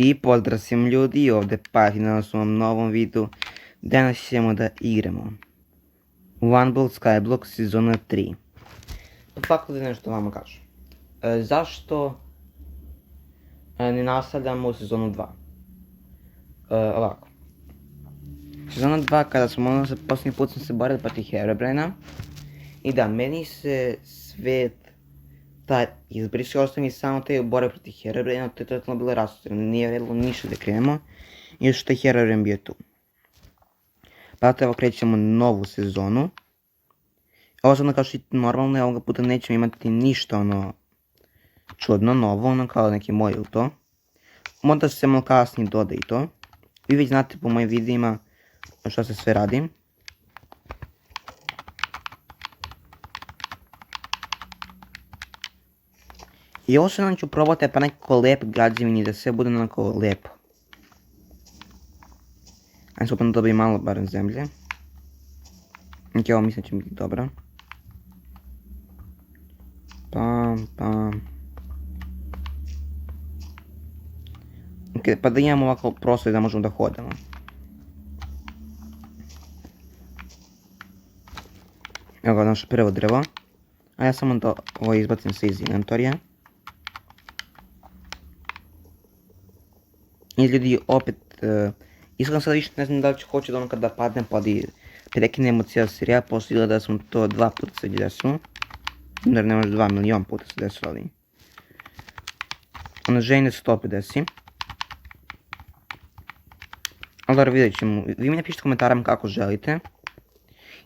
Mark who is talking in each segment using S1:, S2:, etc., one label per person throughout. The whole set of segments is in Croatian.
S1: I pozdrav svim ljudi, ovdje Pati na svom novom videu. Danas ćemo da igramo One Block Skyblock sezona 3. Pa tako da nešto vama kažem. Zašto ne nastavljamo u sezonu 2? Ovako. Sezona 2 kada smo posljednji put se borili protiv Herobrina. I da, meni se svet taj izbrisao, ostao mi samo te borbe protiv Herobrina, to je totalno bilo rasustrano, nije vredilo ništa da krenemo, još što je Herobrin bio tu. Pa evo krećemo novu sezonu. Ovo sad kao što je normalno, ovoga puta nećemo imati ništa čudno, novo, kao neki moj ili to. Možda se malo kasnije doda i to. Vi već znate po mojim videima što se sve radi. I ovo se ću probati pa nekako lep građevini, da sve bude onako lepo. Ajde se opet dobijem malo barem zemlje. Ok, ovo mislim da će biti dobro. Ok, pa da imamo ovako prostor da možemo da hodamo. Evo ga naše prvo drvo. A ja samo da ovo izbacim se iz inventorija. I ljudi opet, iskreno sad više ne znam da li ću hoću da kada padnem pa da prekinemo cijel serijal, pošto izgleda da smo to 2 puta se desilo. Jer ne može 2 milion puta se desilo, ali željne se to opet desi. Ali dobro, vidjet ćemo, vi mi napišite komentarima kako želite.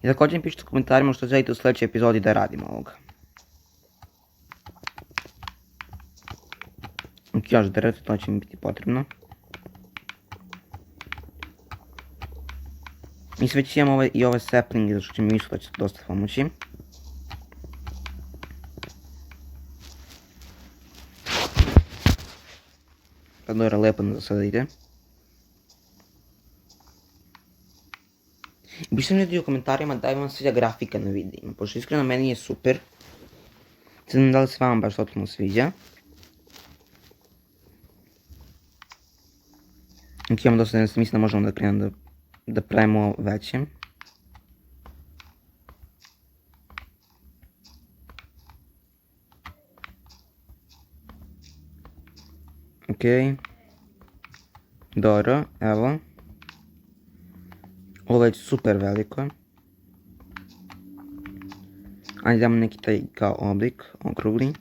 S1: I također mi pišite komentarima što želite u sljedećoj epizodi da radimo ovoga. Ok, još drveta, to će mi biti potrebno. Mislim već imam i ove saplinge, zato što će mi isto dosta pomoći. Pa dobro, lepo da sada ide. Pišite mi ljudi u komentarima da vam sviđa grafika na videima, pošto iskreno meni je super. Ne znam da li se vama baš totalno sviđa. Ok, imamo dosta mislim da možemo da krenemo da pravimo veće. Ok. Dobro, evo. Ovo je već super veliko. Ajde damo neki taj kao oblik, okrugli.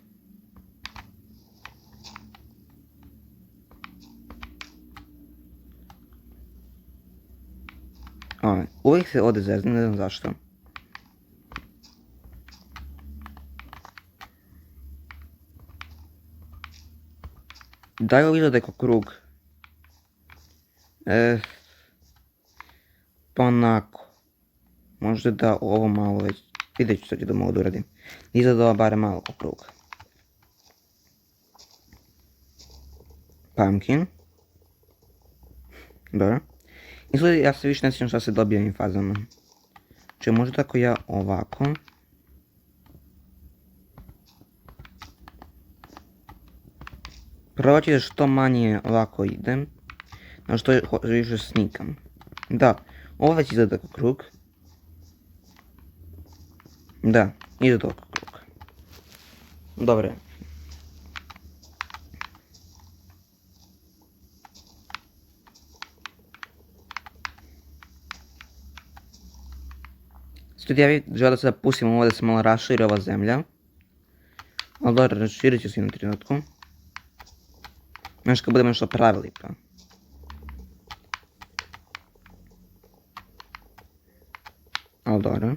S1: Uvijek se ode zezne, ne znam zašto. Daj ovo izgleda kao krug. Pa onako. Možda da ovo malo već, vidjet ću što ću da mogu da uradim. Izgleda ovo bare malo kao krug. Pumpkin. Dobro. Izgleda, ja se više ne sjećam šta se dobije ovim fazama. Če možda tako ja ovako. Probat ću da što manje ovako idem. Na što više snikam. Da, ovo već izgleda kao krug. Da, izgleda kao krug. Dobro. Ja bih želeo da sada pustim ovo da se malo raširi ova zemlja. Ali dobro, raširit ću se na trenutku. Znaš kad budemo nešto pravili pa. Ali dobro.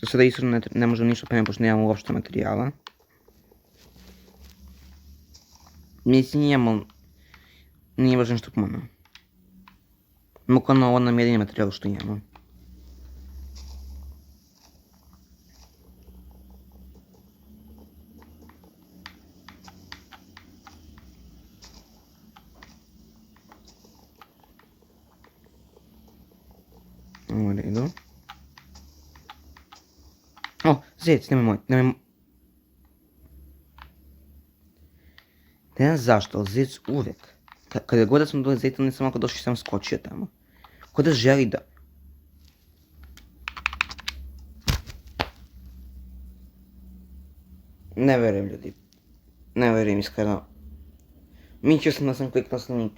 S1: Za sada iskreno ne možemo ništa praviti pošto nemamo uopšte materijala. Mislim nije baš nešto puno. Bukvalno ovo nam jedini materijal što imamo. U redu. O, zec, nemoj. Ne znam zašto, ali zec uvijek Kada god da smo dole zeta, ne sam ako došli sam skočio tamo. Ko da želi da... Ne verujem ljudi. Ne verujem iskreno. Mislio sam da sam kliknuo snik.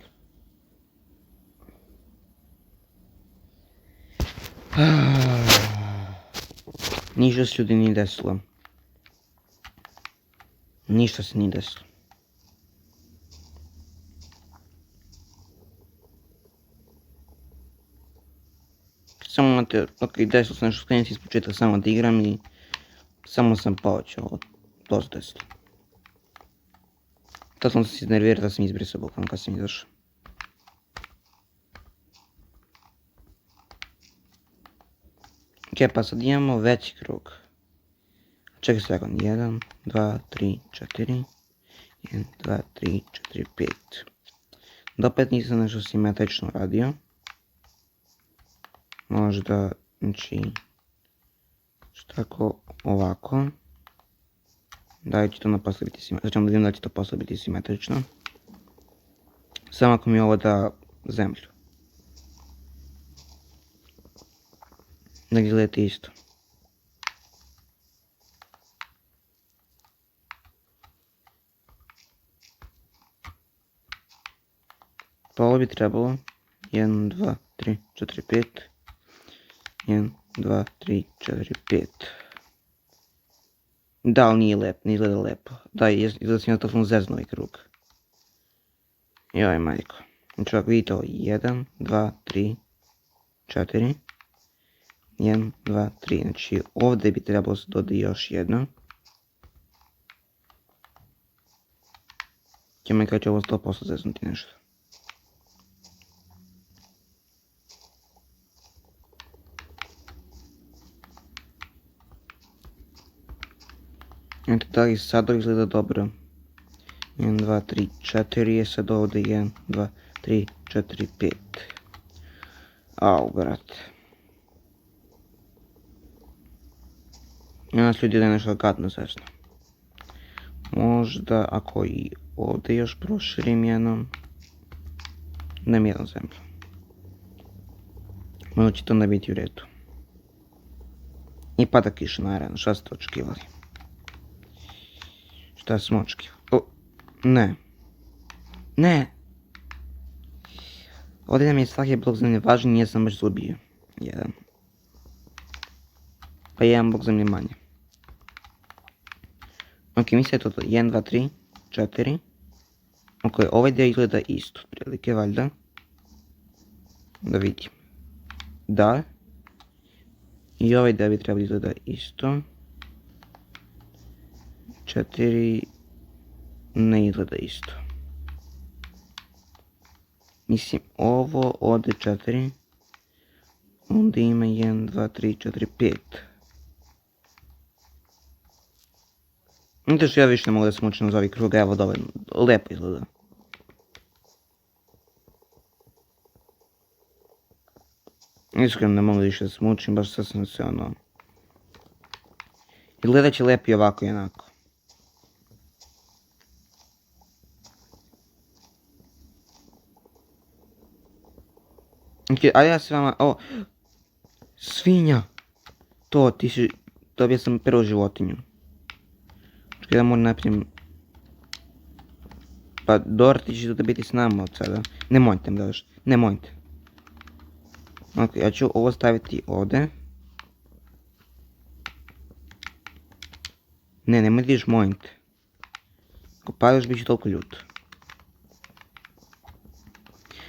S1: Ništa se ljudi nije desilo. Ništa se nije desilo. Samo imate, ok, desilo sam nešto skrenuti iz početka samo da igram i samo sam počeo, to se desilo. Tad sam se iznervirao da sam izbrisao bukvalno kad sam izašao. Ok, pa sad imamo veći krug. Čekaj sekund, 1, 2, 3, 4, 1, 2, 3, 4, 5. Da opet nisam nešto simetrično radio. Možda, znači, tako, ovako. Da li će to posle biti simetrično, znači da vidim da će to posle biti simetrično. Samo ako mi ovo da zemlju. Da gledate isto. Pa ovo bi trebalo 1, 2, 3, 4, 5. 1, 2, 3, 4, 5. Da, ali nije lep, ne izgleda lepo. Da, izgleda sam ja totalno zezno ovaj krug. Joj, majko. Znači ako vidite ovo, 1, 2, 3, 4. 1, 2, 3. Znači ovdje bi trebalo se dodati još jedno. Ćemo kada će ovo 100% zeznuti nešto. Eto, da li sad izgleda dobro? 1, 2, 3, 4 je sad ovdje 1, 2, 3, 4, 5. Au, brate. Nas ljudi da je nešto gadno zezno. Možda ako i ovdje još proširim jednom. Nem jednu zemlju. Možda će to onda biti u redu. I pada kiša naravno, šta ste očekivali? Šta smo očekivali? O, ne. Ne! Ovdje nam je svaki blok zemlje važniji, nije sam baš zubio. Jedan. Pa jedan blok zemlje manje. Ok, mislim da je to 1, 2, 3, 4. Ok, ovaj dio izgleda isto, prilike valjda. Da vidim. Da. I ovaj dio bi trebalo izgleda isto. 4 ne izgleda isto. Mislim, ovo ovdje 4. Onda ima 1, 2, 3, 4, 5. Znate što ja više ne mogu da se mučim za ovaj krug, evo dovoljno, lepo izgleda. Iskreno ne mogu više da se mučim, baš sad sam se ono... Izgledat će lepo i ovako i onako. Ok, ali ja se vama, o... Svinja! To, ti si... Dobio sam prvu životinju. Čekaj da moram napravim... Pa Dora, ti ćeš da biti s nama od sada. Nemojte mi daš, nemojte. Ok, ja ću ovo staviti ovdje. Ne, nemoj diš molim te. Ako padaš bit ću toliko ljut.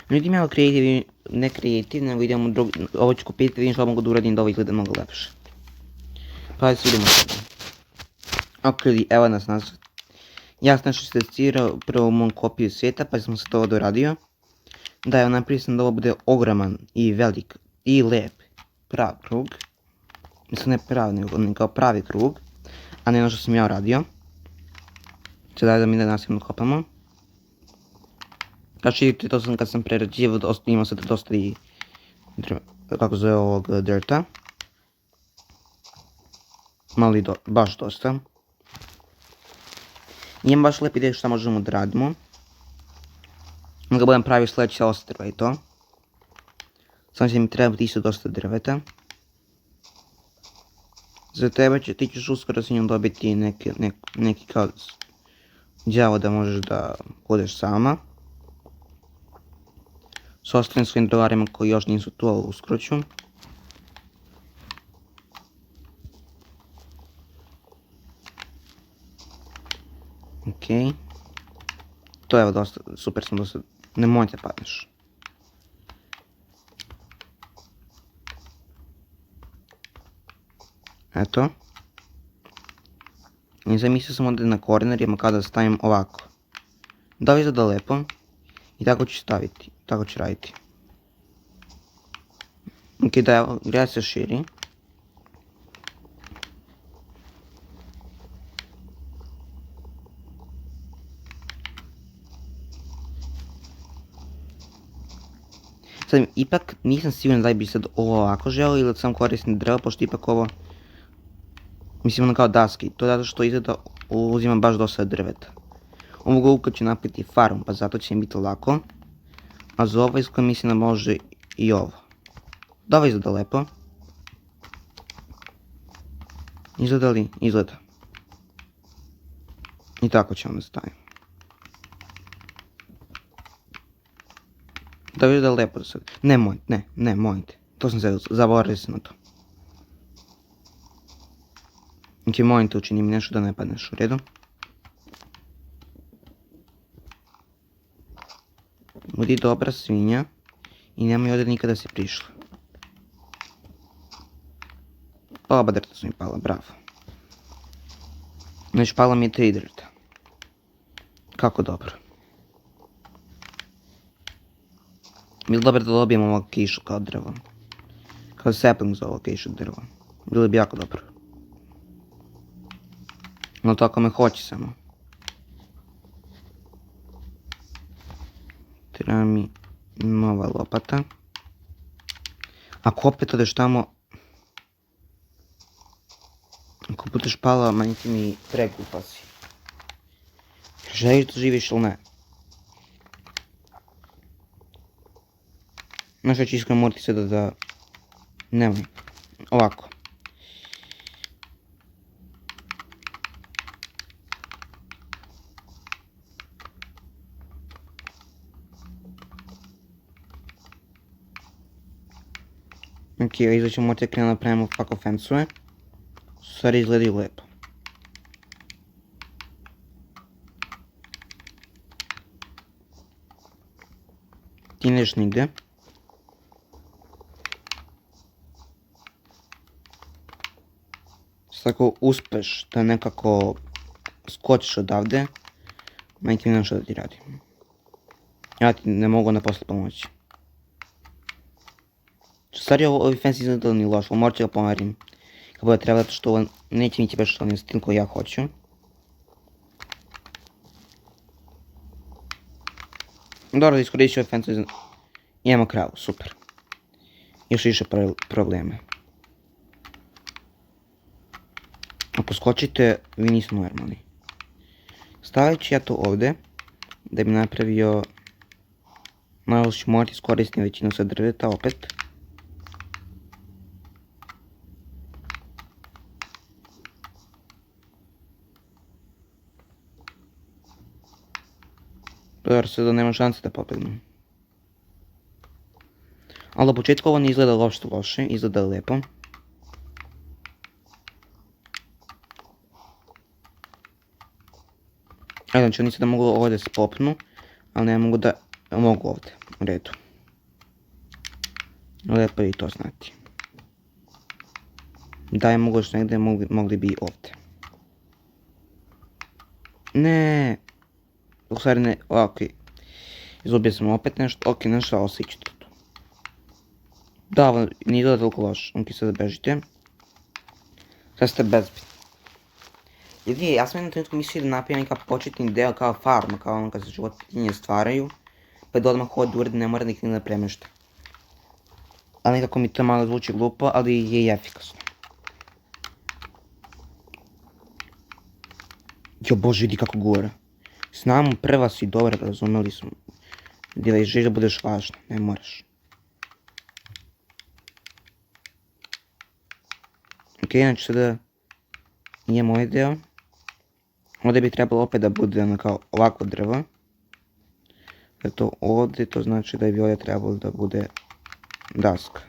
S1: Međutim, ja kreativni, ne kreativni, nego idemo drugi, ovo ću kupiti, vidim što mogu da uradim da ovo izgleda mnogo lepše. Pa da se vidimo sada. Ok, ljudi, evo nas nazad. Ja sam nešto testirao prvo u mom kopiju svijeta, pa sam se to ovo doradio. Da, evo napravio sam da ovo bude ogroman i velik i lep prav krug. Mislim ne pravi, nego kao pravi krug. A ne ono što sam ja uradio. Sada da mi da nastavimo kopamo. Kao što vidite, to sam kad sam prerađivao, imao sam dosta i... kako zove ovog dirta. Malo i baš dosta. Imam baš lep ideju šta možemo da radimo. Da budem pravio sljedeće ostrva i to. Samo će mi trebati isto dosta drveta. Za tebe ti ćeš uskoro s njom dobiti neki kao đavo da možeš da budeš sama. S ostalim svojim drugarima koji još nisu tu, ali uskoro ću. Okej. To je evo dosta, super sam dosta, nemoj te padneš. Eto. I zamislio sam ovdje na kornerima kada stavim ovako. Da li izgleda lepo. I tako ću staviti, tako ću raditi. Ok, da evo, gleda se širi. Sad ipak nisam siguran da li bi sad ovo ovako želio ili da sam koristim drvo, pošto ipak ovo... Mislim ono kao daske, to zato što izgleda uzima baš dosta drveta. Ovog luka ću napraviti farmu, pa zato će mi biti lako. A za ovo izgleda mislim da može i ovo. Da ovo izgleda lepo. Izgleda li? Izgleda. I tako ćemo da stavimo. Da izgleda lepo da sad. Ne, mojte. To sam se zaboravio se na to. Ok, molim te učini mi nešto da ne padneš, u redu? Budi dobra svinja i nemoj ovdje nikada se prišla. Oba drta su mi pala, bravo. Znači pala mi je 3 drta. Kako dobro. Bilo dobro da dobijem ovog kišu kao drvo. Kao sapling za ovog kišu drvo. Bilo bi jako dobro. No tako me hoće samo. Treba mi nova lopata. Ako opet odeš tamo... Ako budeš pala, manje ti mi preglupa si. Želiš da živiš ili ne? Znaš što ću iskreno morati sada da... Nemoj. Ovako. Ok, izgleda ćemo morati krenuti da pravimo fako fence-ove. Stvari izgledaju lepo. Ti ne ideš nigde. Sad ako uspeš da nekako skočiš odavde, majke mi nešto da ti radim. Ja ti ne mogu onda posle pomoći. Stvari ovi fence izgledali ni loš, ali morat ću ga pomerim. Kako bude treba, zato što ovo neće nići baš onim stil koji ja hoću. Dobro da iskoristit ove fence. Imamo kravu, super. Još više probleme. Ako skočite, vi nisu normalni. Stavit ću ja to ovdje, da bi napravio... Malo ću morati iskoristiti većinu sa drveta opet. Dobro, sada nema šanse da pobegnem. Ali u početku ovo ne izgleda loše, izgleda lepo. Evo, znači oni sada mogu ovdje se popnu, ali ne mogu da... Mogu ovdje, u redu. Lepo je i to znati. Da je mogu još negdje, mogli bi i ovdje. Ne. U stvari ne, okej. Izgubio sam opet nešto, okej, nešto, ali svi ćete to. Da, ovo nije izgleda toliko loš, okej, sada bežite. Sada ste bezbitni. Jer nije, ja sam jednom trenutku mislio da napravim neki početni deo kao farma, kao ono kad se životinje stvaraju. Pa da odmah hod ured, ne mora da ih ni da premešta. Ali nekako mi to malo zvuči glupo, ali je i efikasno. Jo bože, vidi kako gore. Znamo prva si dobro, razumeli smo. Djelaj, želiš da budeš važna, ne moraš. Ok, znači sada imamo ovaj deo. Ovdje bi trebalo opet da bude ono kao ovako drvo. To ovdje, to znači da bi ovdje trebalo da bude daska.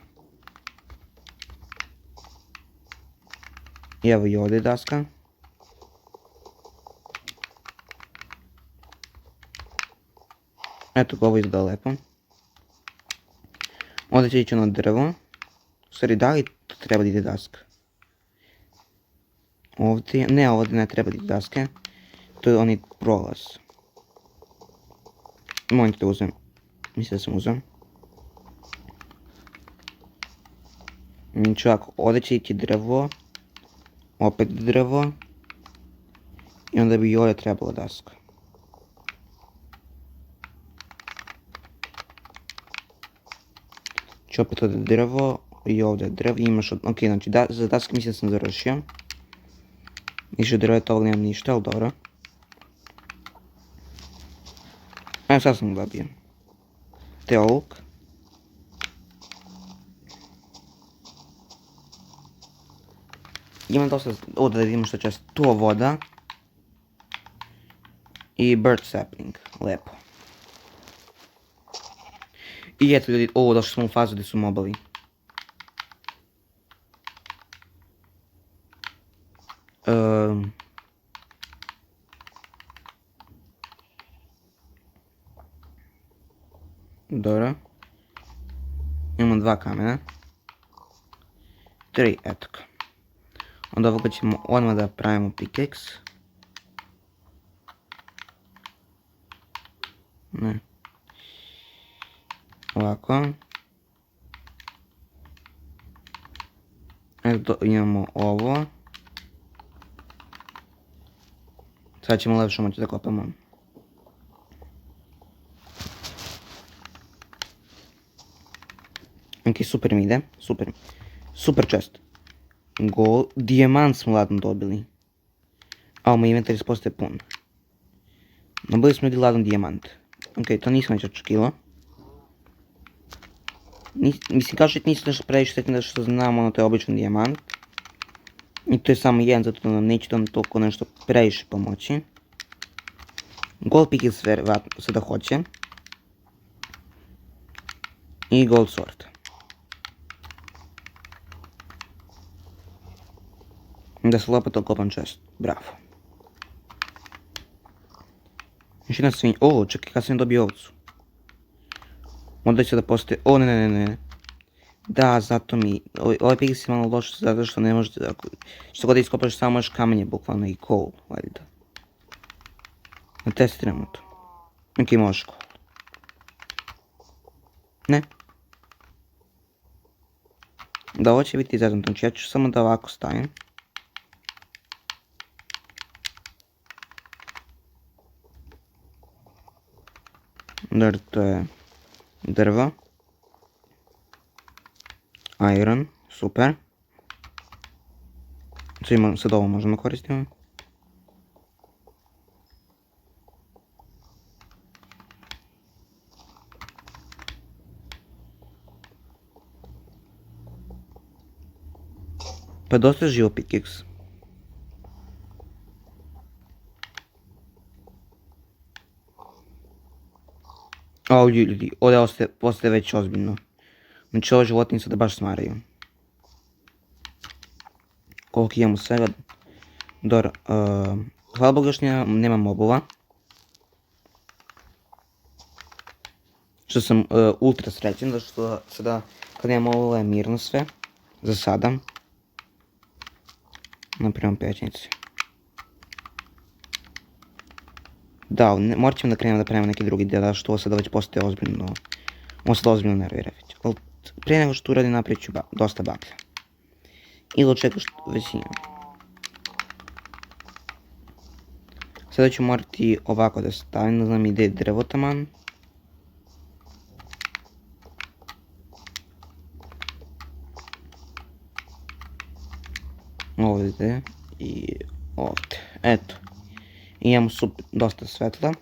S1: I evo i ovdje daska. Eto, ovo izgleda lepo. Ovdje će ići ono drvo. U stvari, da li to treba da ide daska? Ovdje, ne, ovdje ne treba da ide daske. To je onaj prolaz. Molim te da uzem. Mislim da sam uzem. Znači ovako, ovdje će ići drvo. Opet drvo. I onda bi i ovdje trebala daska. Znači opet ovdje drvo. I ovdje drvo. I imaš, ok, znači za daske mislim da sam završio. Više drvo je to, nemam ništa, ali dobro. Evo sad sam dobio. Teoluk. Imam dosta, ovdje da vidimo što će tu voda. I bird sapling, lepo. I eto ljudi, došli smo u fazu gdje su mobili. Dobro. Imamo 2 kamena. 3, eto ga. Od ovoga ćemo odmah da pravimo pickaxe. Ne. Ovako. Eto imamo ovo. Sad ćemo lepše moći da kopamo. Ok, super mi ide, super. Super chest. Dijamant smo ladno dobili. A moj inventar postaje pun. Dobili smo ljudi ladno dijamant. Ok, to nisam već očekivao. Mislim, kao što nisam nešto previše sretno da što znam, ono to je običan dijamant. I to je samo jedan, zato nam neće to toliko nešto previše pomoći. Gold pick sve sada hoće. I gold sword. Da se lopet okopam chest. Bravo. Još jedna svinja. Čekaj, kad sam dobio ovcu. Onda će da postoje... ne. Da, zato mi... Ovaj pixel je malo loš zato što ne možete da... Što god da iskopaš samo još kamenje, bukvalno i coal, valjda. Da testiramo to. Ok, možeš coal. Ne. Da, ovo će biti izazvano, znači ja ću samo da ovako stavim. Dobro, to je drvo. Iron, super. Sad ovo možemo koristiti. Pa dosta živo pickaxe. Ljudi, ovdje postaje već ozbiljno. Znači ove životinje se da baš smaraju. Koliko imamo svega. Dobro, hvala Bogu još nema mobova. Što sam ultra srećen, zato što sada kad imam ovo je mirno sve. Za sada. Napravimo pećnici. Da, morat ćemo da krenemo da pravimo neki drugi deo, što ovo sada već postaje ozbiljno. Ovo sada ozbiljno nervira već. Ali prije nego što uradim napravit ću dosta baklja. Ili od čega što već imam. Sada ću morati ovako da stavim, da znam ide je drvo taman. Ovdje i ovdje. Eto. Imamo dosta svetla.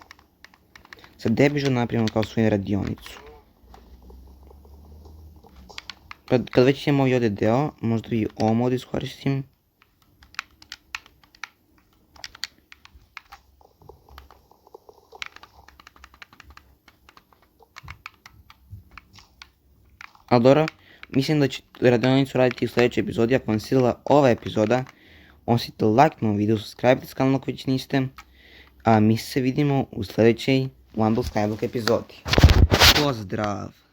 S1: Sad gdje bi što napravimo kao svoju radionicu? Pa kad već imamo ovdje deo, možda i ovo mod iskoristim. Ali dobro, mislim da ću radionicu raditi u sljedećoj epizodi. Ako vam se svidjela ova epizoda, ostavite like na ovom videu, subscribe kanal ako već niste. A mi se vidimo u sljedećoj One Blue Skyblock epizodi. Pozdrav!